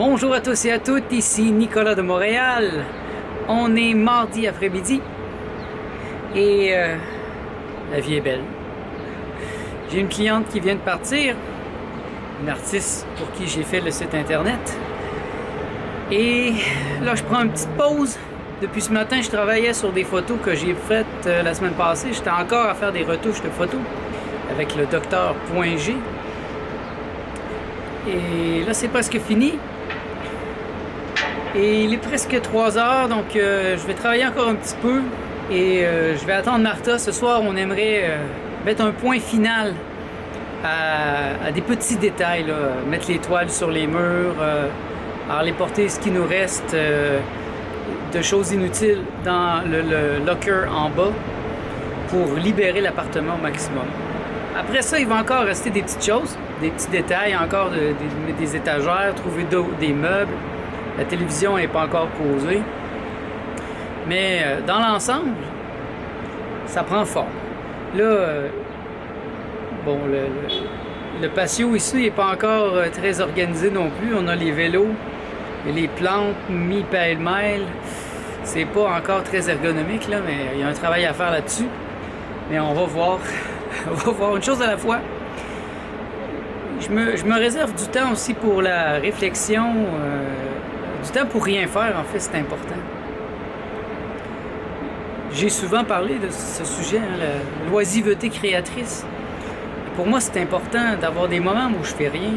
Bonjour à tous et à toutes, ici Nicolas de Montréal. On est mardi après-midi et la vie est belle. J'ai une cliente qui vient de partir, une artiste pour qui j'ai fait le site internet. Et là, je prends une petite pause. Depuis ce matin, je travaillais sur des photos que j'ai faites la semaine passée. J'étais encore à faire des retouches de photos avec le docteur G. Et là, c'est presque fini. Et il est presque 3 heures, donc je vais travailler encore un petit peu. Et je vais attendre Martha. Ce soir, on aimerait mettre un point final à des petits détails, là. Mettre les toiles sur les murs, aller porter ce qui nous reste de choses inutiles dans le locker en bas pour libérer l'appartement au maximum. Après ça, il va encore rester des petites choses, des petits détails, encore des étagères, trouver des meubles. La télévision n'est pas encore posée. Mais dans l'ensemble, ça prend forme. Là, bon, le patio ici n'est pas encore très organisé non plus. On a les vélos et les plantes mis pêle-mêle. C'est pas encore très ergonomique, là, mais il y a un travail à faire là-dessus. Mais on va voir. On va voir une chose à la fois. Je me réserve du temps aussi pour la réflexion. Du temps pour rien faire, en fait, c'est important. J'ai souvent parlé de ce sujet, hein, la l'oisiveté créatrice. Pour moi, c'est important d'avoir des moments où je fais rien.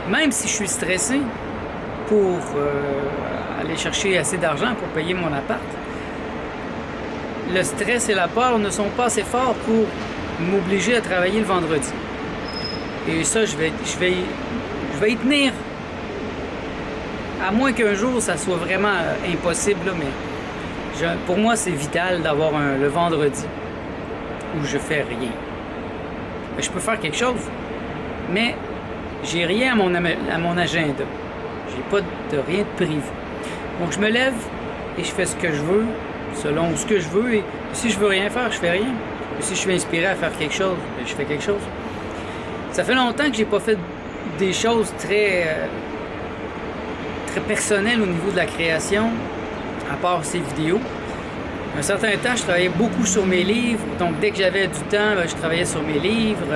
Même si je suis stressé pour aller chercher assez d'argent pour payer mon appart, le stress et la peur ne sont pas assez forts pour m'obliger à travailler le vendredi. Et ça, je vais y tenir. À moins qu'un jour, ça soit vraiment impossible, là, mais pour moi, c'est vital d'avoir le vendredi où je fais rien. Je peux faire quelque chose, mais j'ai rien à mon agenda. J'ai pas rien de prévu. Donc, je me lève et je fais ce que je veux, selon ce que je veux. Et si je veux rien faire, je fais rien. Et si je suis inspiré à faire quelque chose, je fais quelque chose. Ça fait longtemps que j'ai pas fait des choses très personnelles au niveau de la création, à part ces vidéos. Un certain temps, je travaillais beaucoup sur mes livres. Donc, dès que j'avais du temps, je travaillais sur mes livres.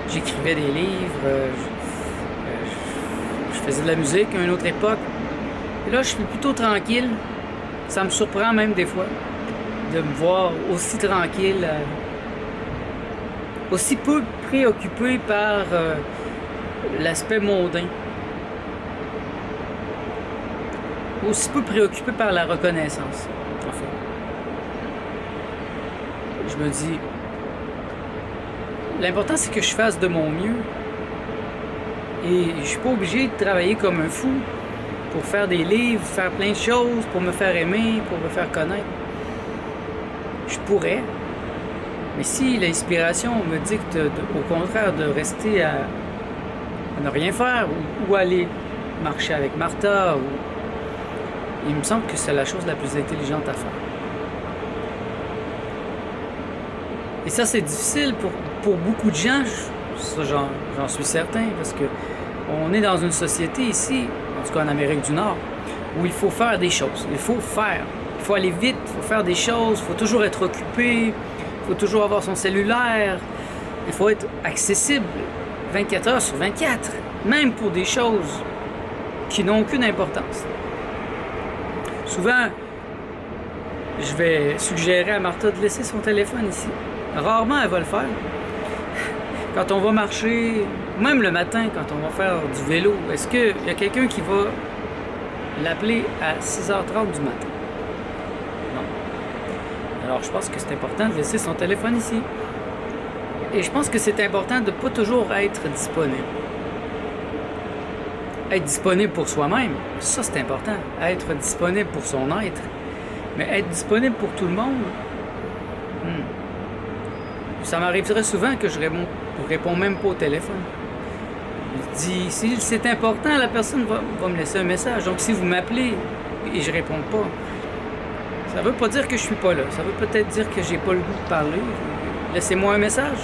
J'écrivais des livres. Je faisais de la musique à une autre époque. Et là, je suis plutôt tranquille. Ça me surprend même des fois de me voir aussi tranquille, aussi peu préoccupé par l'aspect mondain, aussi peu préoccupé par la reconnaissance, en fait. Je me dis, l'important c'est que je fasse de mon mieux et je suis pas obligé de travailler comme un fou pour faire des livres, faire plein de choses, pour me faire aimer, pour me faire connaître. Je pourrais, mais si l'inspiration me dicte au contraire de rester à ne rien faire ou aller marcher avec Martha, il me semble que c'est la chose la plus intelligente à faire. Et ça, c'est difficile pour beaucoup de gens, ça j'en suis certain, parce que on est dans une société ici, en tout cas en Amérique du Nord, où il faut faire des choses. Il faut aller vite, il faut faire des choses, il faut toujours être occupé, il faut toujours avoir son cellulaire, il faut être accessible 24 heures sur 24, même pour des choses qui n'ont aucune importance. Souvent, je vais suggérer à Martha de laisser son téléphone ici. Rarement, elle va le faire. Quand on va marcher, même le matin, quand on va faire du vélo, est-ce qu'il y a quelqu'un qui va l'appeler à 6h30 du matin? Non. Alors, je pense que c'est important de laisser son téléphone ici. Et je pense que c'est important de ne pas toujours être disponible. Être disponible pour soi-même, ça c'est important. Être disponible pour son être. Mais être disponible pour tout le monde, ça m'arriverait souvent que je réponds même pas au téléphone. Je dis, si c'est important, la personne va me laisser un message. Donc si vous m'appelez et je réponds pas, ça veut pas dire que je suis pas là. Ça veut peut-être dire que j'ai pas le goût de parler. Laissez-moi un message.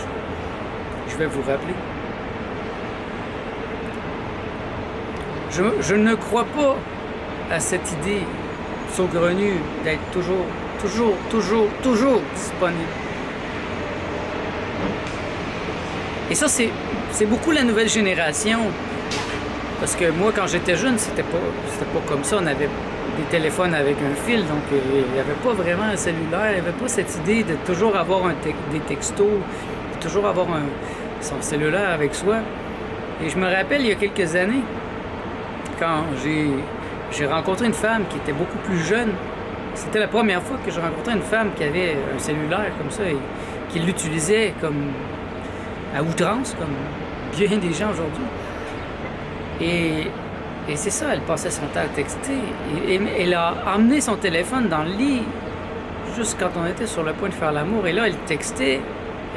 Je vais vous rappeler. je ne crois pas à cette idée saugrenue d'être toujours disponible. Et ça, c'est beaucoup la nouvelle génération. Parce que moi, quand j'étais jeune, c'était pas comme ça. On avait des téléphones avec un fil, donc il n'y avait pas vraiment un cellulaire. Il n'y avait pas cette idée de toujours avoir des textos, de toujours avoir son cellulaire avec soi. Et je me rappelle, il y a quelques années, quand j'ai rencontré une femme qui était beaucoup plus jeune. C'était la première fois que je rencontrais une femme qui avait un cellulaire comme ça et qui l'utilisait comme à outrance, comme bien des gens aujourd'hui. Et c'est ça, elle passait son temps à texter. Et elle a emmené son téléphone dans le lit juste quand on était sur le point de faire l'amour. Et là, elle textait,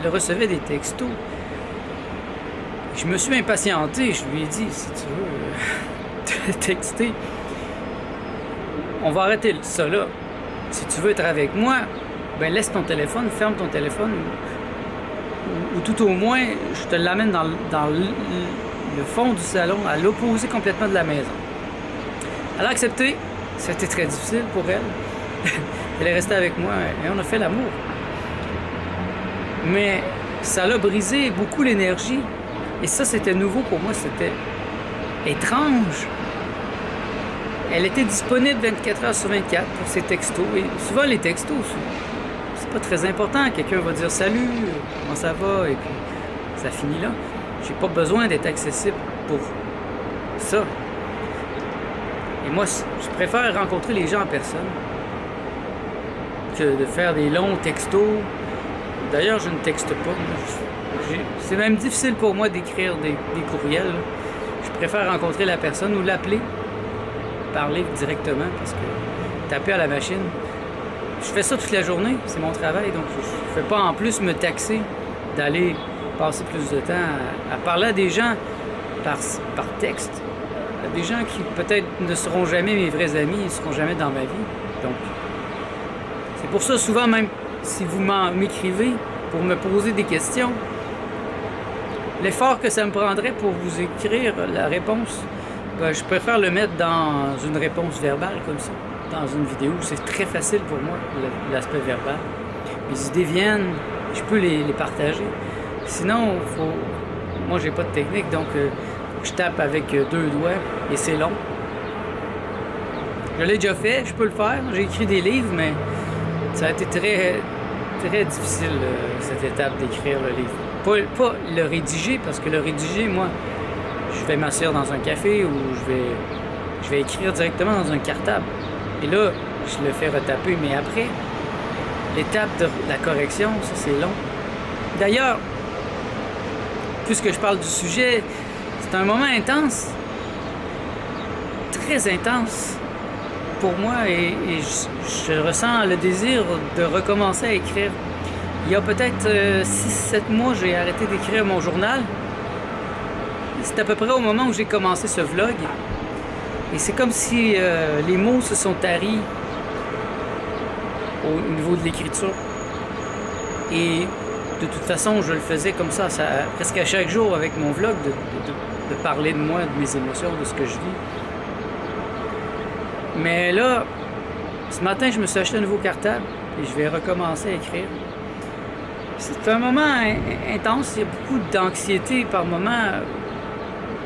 elle recevait des textos. Je me suis impatienté, je lui ai dit, si tu veux texter, on va arrêter ça là. Si tu veux être avec moi, ben laisse ton téléphone, ferme ton téléphone, ou tout au moins, je te l'amène dans le fond du salon, à l'opposé complètement de la maison. Elle a accepté, c'était très difficile pour elle. Elle est restée avec moi et on a fait l'amour. Mais ça l'a brisé beaucoup l'énergie. Et ça, c'était nouveau pour moi, c'était étrange. Elle était disponible 24 heures sur 24 pour ses textos. Et souvent, les textos, c'est pas très important. Quelqu'un va dire « Salut, comment ça va? » Et puis, ça finit là. J'ai pas besoin d'être accessible pour ça. Et moi, je préfère rencontrer les gens en personne que de faire des longs textos. D'ailleurs, je ne texte pas. C'est même difficile pour moi d'écrire des courriels. Je préfère rencontrer la personne ou l'appeler, parler directement, parce que taper à la machine, je fais ça toute la journée, c'est mon travail, donc je ne fais pas en plus me taxer d'aller passer plus de temps à parler à des gens par texte, à des gens qui peut-être ne seront jamais mes vrais amis, ils ne seront jamais dans ma vie. Donc, c'est pour ça souvent, même si vous m'écrivez pour me poser des questions, l'effort que ça me prendrait pour vous écrire la réponse, ben, je préfère le mettre dans une réponse verbale comme ça, dans une vidéo. C'est très facile pour moi, l'aspect verbal. Les idées viennent, je peux les partager. Sinon, moi, j'ai pas de technique, donc je tape avec 2 doigts et c'est long. Je l'ai déjà fait, je peux le faire. J'ai écrit des livres, mais ça a été très, très difficile, cette étape d'écrire le livre. Pas le rédiger, parce que le rédiger, moi, je vais m'asseoir dans un café ou je vais écrire directement dans un cartable. Et là, je le fais retaper. Mais après, l'étape de la correction, ça, c'est long. D'ailleurs, puisque je parle du sujet, c'est un moment intense, très intense pour moi, et je ressens le désir de recommencer à écrire. Il y a peut-être 6-7 mois, j'ai arrêté d'écrire mon journal. C'est à peu près au moment où j'ai commencé ce vlog. Et c'est comme si les mots se sont taris au niveau de l'écriture. Et de toute façon, je le faisais comme ça presque à chaque jour avec mon vlog, de parler de moi, de mes émotions, de ce que je vis. Mais là, ce matin, je me suis acheté un nouveau cartable et je vais recommencer à écrire. C'est un moment intense, il y a beaucoup d'anxiété par moment,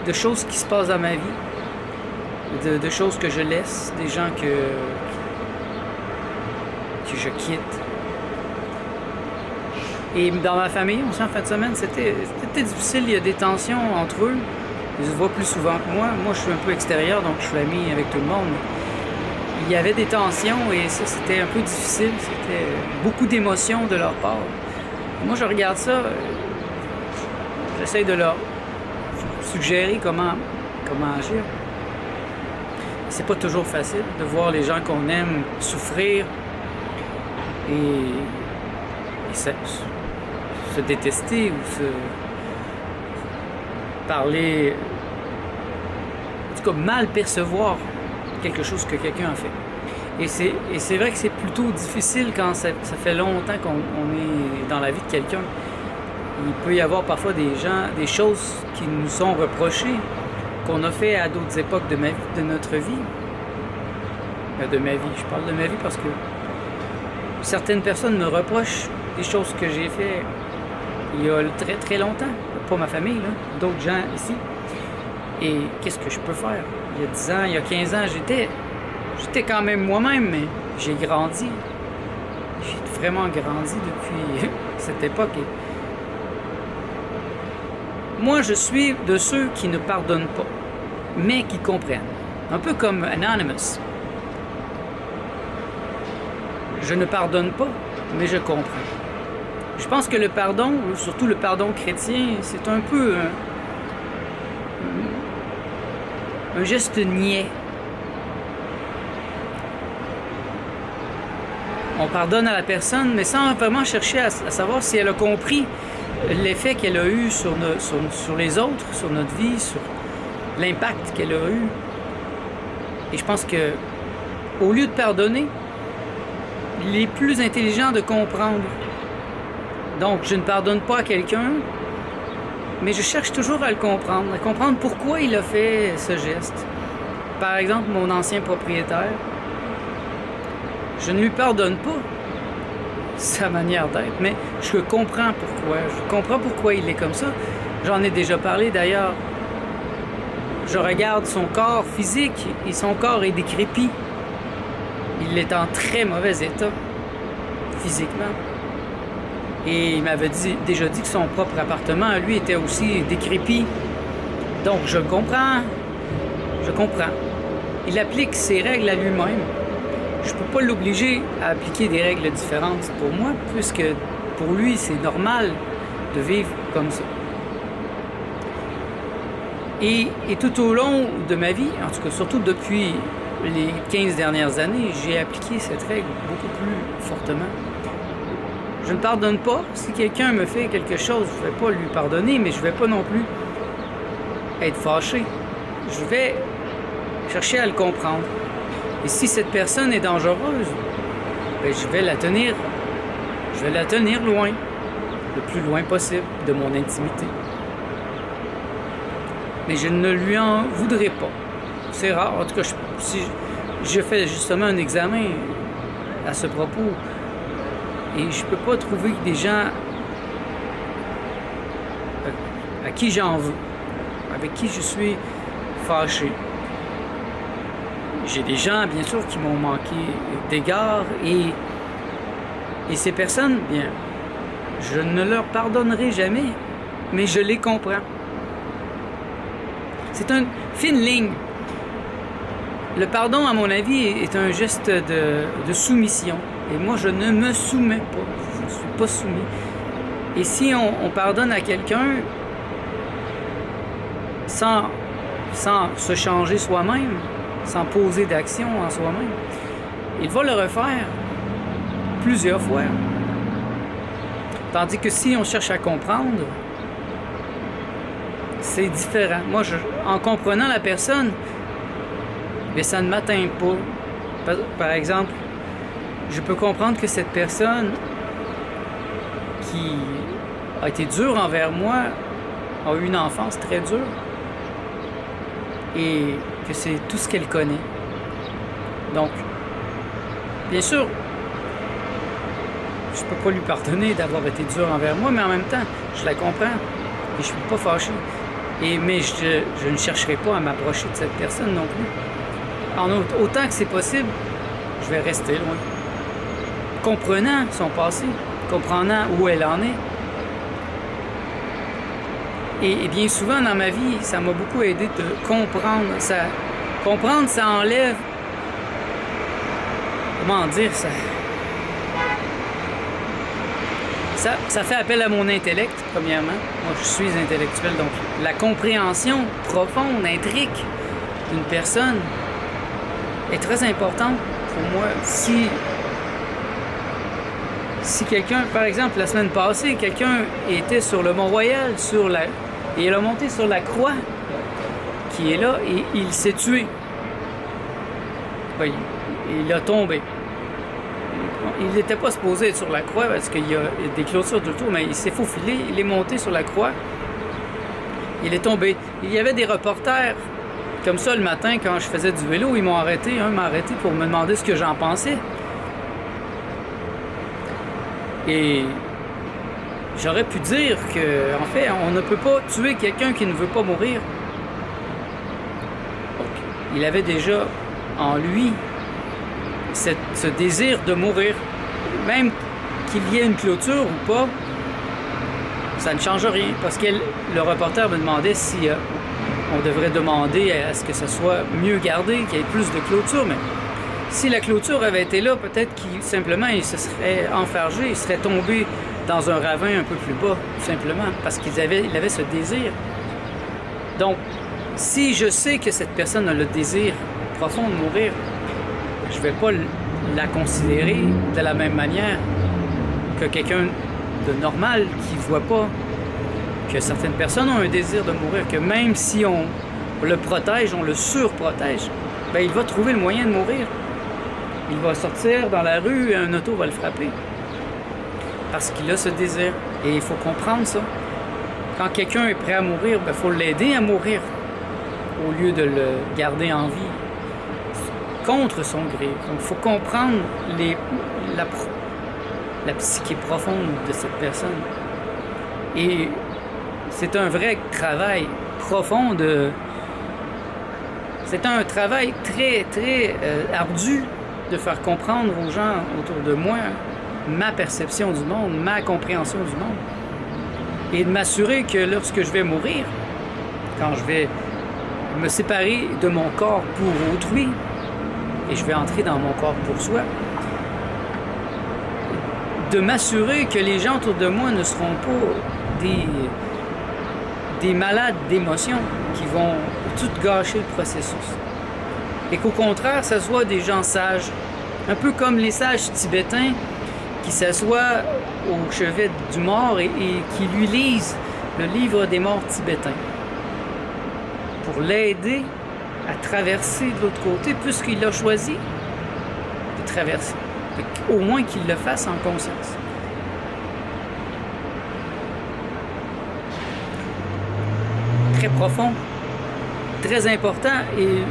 de choses qui se passent dans ma vie, de choses que je laisse, des gens que je quitte. Et dans ma famille, aussi en fin de semaine, c'était difficile, il y a des tensions entre eux. Ils se voient plus souvent que moi. Moi, je suis un peu extérieur, donc je suis ami avec tout le monde. Il y avait des tensions et ça, c'était un peu difficile. C'était beaucoup d'émotions de leur part. Moi, je regarde ça, j'essaie de leur suggérer comment agir. C'est pas toujours facile de voir les gens qu'on aime souffrir et se détester ou se parler, en tout cas mal percevoir quelque chose que quelqu'un a fait. Et c'est vrai que c'est plutôt difficile quand ça fait longtemps qu'on est dans la vie de quelqu'un. Il peut y avoir parfois des choses qui nous sont reprochées, qu'on a fait à d'autres époques de notre vie. De ma vie, je parle de ma vie parce que certaines personnes me reprochent des choses que j'ai fait il y a très très longtemps. Pas ma famille, là, d'autres gens ici. Et qu'est-ce que je peux faire? Il y a 10 ans, il y a 15 ans, j'étais quand même moi-même, mais j'ai grandi. J'ai vraiment grandi depuis cette époque. Et moi, je suis de ceux qui ne pardonnent pas, mais qui comprennent. Un peu comme Anonymous. Je ne pardonne pas, mais je comprends. Je pense que le pardon, surtout le pardon chrétien, c'est un peu un geste niais. On pardonne à la personne, mais sans vraiment chercher à savoir si elle a compris l'effet qu'elle a eu sur les autres, sur notre vie, sur l'impact qu'elle a eu. Et je pense que, au lieu de pardonner, il est plus intelligent de comprendre. Donc, je ne pardonne pas à quelqu'un, mais je cherche toujours à comprendre pourquoi il a fait ce geste. Par exemple, mon ancien propriétaire, je ne lui pardonne pas sa manière d'être, mais je comprends pourquoi. Je comprends pourquoi il est comme ça. J'en ai déjà parlé d'ailleurs. Je regarde son corps physique et son corps est décrépit. Il est en très mauvais état, physiquement. Et il m'avait déjà dit que son propre appartement, lui, était aussi décrépit. Donc, je comprends. Il applique ses règles à lui-même. Je ne peux pas l'obliger à appliquer des règles différentes pour moi, puisque pour lui, c'est normal de vivre comme ça. Et tout au long de ma vie, en tout cas surtout depuis les 15 dernières années, j'ai appliqué cette règle beaucoup plus fortement. Je ne pardonne pas. Si quelqu'un me fait quelque chose, je ne vais pas lui pardonner, mais je ne vais pas non plus être fâché. Je vais chercher à le comprendre. Et si cette personne est dangereuse, ben je vais la tenir loin, le plus loin possible de mon intimité. Mais je ne lui en voudrais pas. C'est rare. En tout cas, si je fais justement un examen à ce propos, et je peux pas trouver des gens à qui j'en veux, avec qui je suis fâché. J'ai des gens, bien sûr, qui m'ont manqué d'égard et ces personnes, bien, je ne leur pardonnerai jamais, mais je les comprends. C'est une fine ligne. Le pardon, à mon avis, est un geste de soumission. Et moi, je ne me soumets pas. Je ne suis pas soumis. Et si on pardonne à quelqu'un sans se changer soi-même, sans poser d'action en soi-même, il va le refaire plusieurs fois. Tandis que si on cherche à comprendre, c'est différent. Moi, en comprenant la personne, mais ça ne m'atteint pas. Par exemple, je peux comprendre que cette personne qui a été dure envers moi a eu une enfance très dure et que c'est tout ce qu'elle connaît. Donc, bien sûr, je peux pas lui pardonner d'avoir été dur envers moi, mais en même temps, je la comprends et je suis pas fâché. Mais je ne chercherai pas à m'approcher de cette personne non plus. Autant que c'est possible, je vais rester loin. Comprenant son passé, comprenant où elle en est. Et bien souvent dans ma vie, ça m'a beaucoup aidé de comprendre. Comprendre, ça enlève... Comment dire ça? Ça fait appel à mon intellect, premièrement. Moi, je suis intellectuel, donc la compréhension profonde, intrique d'une personne est très importante pour moi. Si quelqu'un, par exemple, la semaine passée, quelqu'un était sur le Mont-Royal, et il a monté sur la croix qui est là, et il s'est tué. Oui, il a tombé. Il n'était pas supposé être sur la croix parce qu'il y a des clôtures tout autour, mais il s'est faufilé, il est monté sur la croix, il est tombé. Il y avait des reporters Comme ça, le matin, quand je faisais du vélo, ils m'ont arrêté. Un m'a arrêté pour me demander ce que j'en pensais. Et j'aurais pu dire que, en fait, on ne peut pas tuer quelqu'un qui ne veut pas mourir. Donc, il avait déjà en lui ce désir de mourir. Même qu'il y ait une clôture ou pas, ça ne change rien. Parce que le reporter me demandait si on devrait demander à ce que ça soit mieux gardé, qu'il y ait plus de clôture. Mais si la clôture avait été là, peut-être qu'il simplement il se serait enfargé, il serait tombé dans un ravin un peu plus bas, tout simplement, parce il avait ce désir. Donc, si je sais que cette personne a le désir profond de mourir, je ne vais pas la considérer de la même manière que quelqu'un de normal qui ne voit pas que certaines personnes ont un désir de mourir, que même si on le protège, on le surprotège, ben il va trouver le moyen de mourir. Il va sortir dans la rue et un auto va le frapper. Parce qu'il a ce désir. Et il faut comprendre ça. Quand quelqu'un est prêt à mourir, il faut l'aider à mourir au lieu de le garder en vie contre son gré. Donc il faut comprendre la psyché profonde de cette personne. Et c'est un vrai travail profond c'est un travail très, très ardu de faire comprendre aux gens autour de moi ma perception du monde, ma compréhension du monde. Et de m'assurer que lorsque je vais mourir, quand je vais me séparer de mon corps pour autrui, et je vais entrer dans mon corps pour soi, de m'assurer que les gens autour de moi ne seront pas des malades d'émotions qui vont tout gâcher le processus. Et qu'au contraire, ça soit des gens sages, un peu comme les sages tibétains qui s'assoient au chevet du mort et qui lui lisent le livre des morts tibétains pour l'aider à traverser de l'autre côté, puisqu'il a choisi de traverser. Au moins qu'il le fasse en conscience. Très profond, très important, et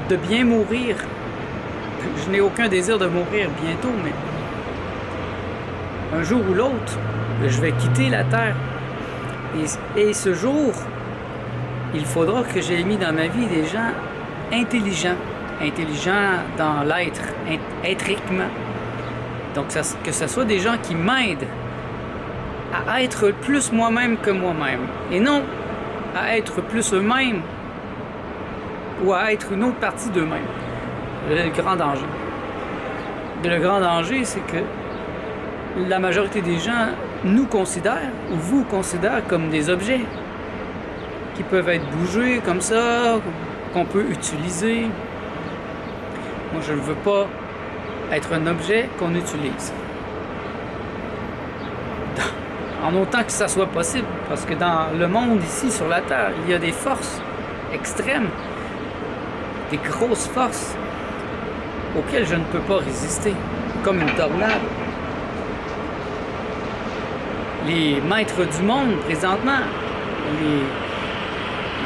de bien mourir. Je n'ai aucun désir de mourir bientôt, mais un jour ou l'autre, je vais quitter la Terre. Et ce jour, il faudra que j'ai mis dans ma vie des gens intelligents dans l'être, étriquement. Donc, que ce soit des gens qui m'aident à être plus moi-même que moi-même, et non à être plus eux-mêmes ou à être une autre partie d'eux-mêmes. Le grand danger. Le grand danger, c'est que la majorité des gens nous considèrent, ou vous considèrent, comme des objets qui peuvent être bougés comme ça, qu'on peut utiliser. Moi, je ne veux pas être un objet qu'on utilise. En autant que ça soit possible, parce que dans le monde ici, sur la Terre, il y a des forces extrêmes, des grosses forces auxquelles je ne peux pas résister, comme une tornade. Les maîtres du monde, présentement,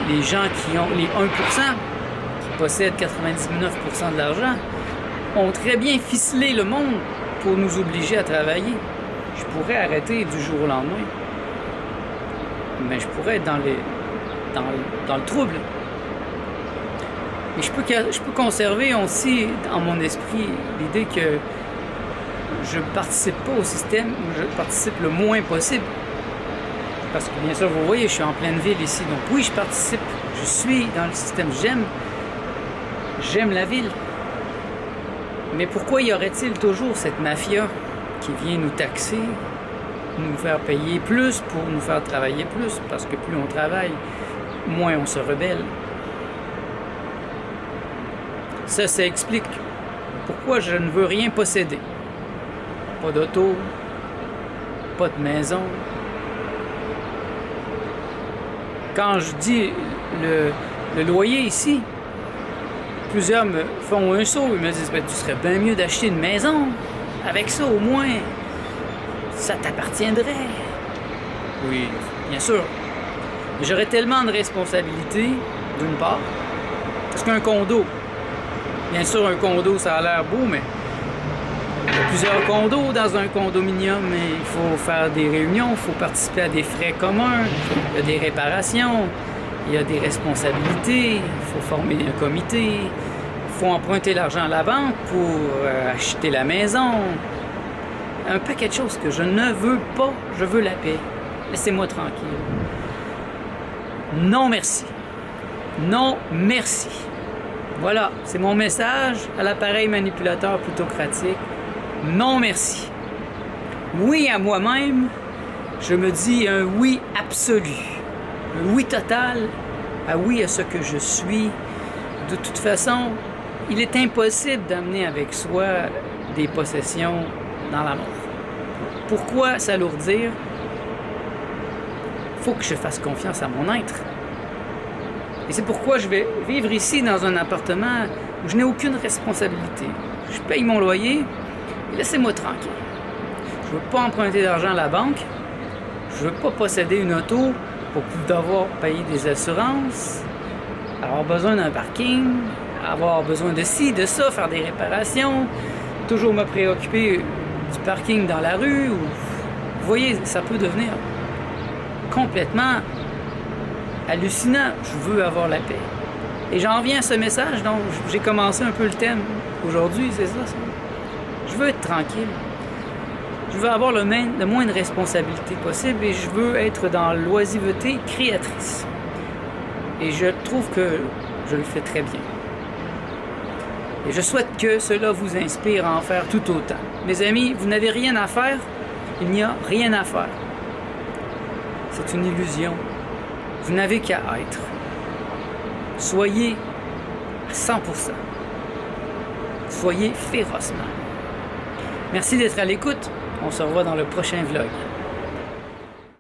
les gens qui ont les 1%, qui possèdent 99% de l'argent, ont très bien ficelé le monde pour nous obliger à travailler. Je pourrais arrêter du jour au lendemain, mais je pourrais être dans le trouble. Et je peux conserver aussi dans mon esprit l'idée que je ne participe pas au système, ou je participe le moins possible. Parce que bien sûr, vous voyez, je suis en pleine ville ici, donc oui, je participe, je suis dans le système, j'aime la ville. Mais pourquoi y aurait-il toujours cette mafia qui vient nous taxer, nous faire payer plus pour nous faire travailler plus? Parce que plus on travaille, moins on se rebelle. Ça explique pourquoi je ne veux rien posséder. Pas d'auto, pas de maison. Quand je dis le loyer ici, plusieurs me font un saut. Ils me disent, ben, tu serais bien mieux d'acheter une maison. Avec ça, au moins, ça t'appartiendrait. Oui, bien sûr. J'aurais tellement de responsabilités, d'une part, Parce qu'un condo, bien sûr, un condo, ça a l'air beau, mais il y a plusieurs condos dans un condominium, mais il faut faire des réunions, il faut participer à des frais communs, il y a des réparations, il y a des responsabilités, il faut former un comité, il faut emprunter l'argent à la banque pour acheter la maison. Un paquet de choses que je ne veux pas, je veux la paix. Laissez-moi tranquille. Non merci. Non merci. Voilà, c'est mon message à l'appareil manipulateur plutocratique. Non merci. Oui à moi-même, je me dis un oui absolu. Un oui total, un oui à ce que je suis. De toute façon, il est impossible d'amener avec soi des possessions dans la mort. Pourquoi s'alourdir? Il faut que je fasse confiance à mon être. Et c'est pourquoi je vais vivre ici dans un appartement où je n'ai aucune responsabilité. Je paye mon loyer et laissez-moi tranquille. Je ne veux pas emprunter d'argent à la banque. Je ne veux pas posséder une auto pour devoir payer des assurances, avoir besoin d'un parking, avoir besoin de ci, de ça, faire des réparations, toujours me préoccuper du parking dans la rue. Vous voyez, ça peut devenir complètement hallucinant. Je veux avoir la paix. Et j'en reviens à ce message, donc j'ai commencé un peu le thème aujourd'hui, c'est ça. Je veux être tranquille. Je veux avoir le moins de responsabilités possible et je veux être dans l'oisiveté créatrice. Et je trouve que je le fais très bien. Et je souhaite que cela vous inspire à en faire tout autant. Mes amis, vous n'avez rien à faire, il n'y a rien à faire. C'est une illusion. Vous n'avez qu'à être. Soyez à 100%. Soyez férocement. Merci d'être à l'écoute. On se revoit dans le prochain vlog.